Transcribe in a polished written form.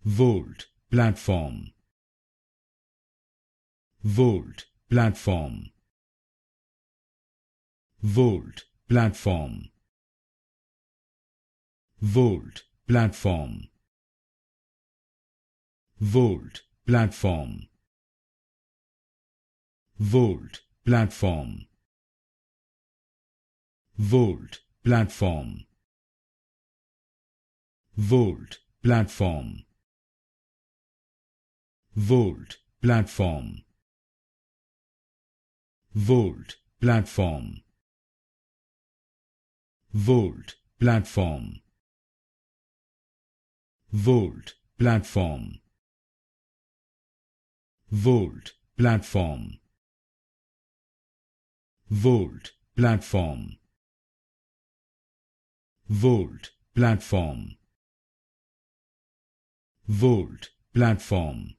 Voalte Platform. Voalte Platform. Voalte Platform. Voalte Platform. Voalte Platform. Voalte Platform. Voalte Platform. Voalte Platform. Voalte Platform. Voalte Platform. Voalte Platform. Voalte Platform. Voalte Platform. Voalte Platform. Voalte Platform. Voalte Platform.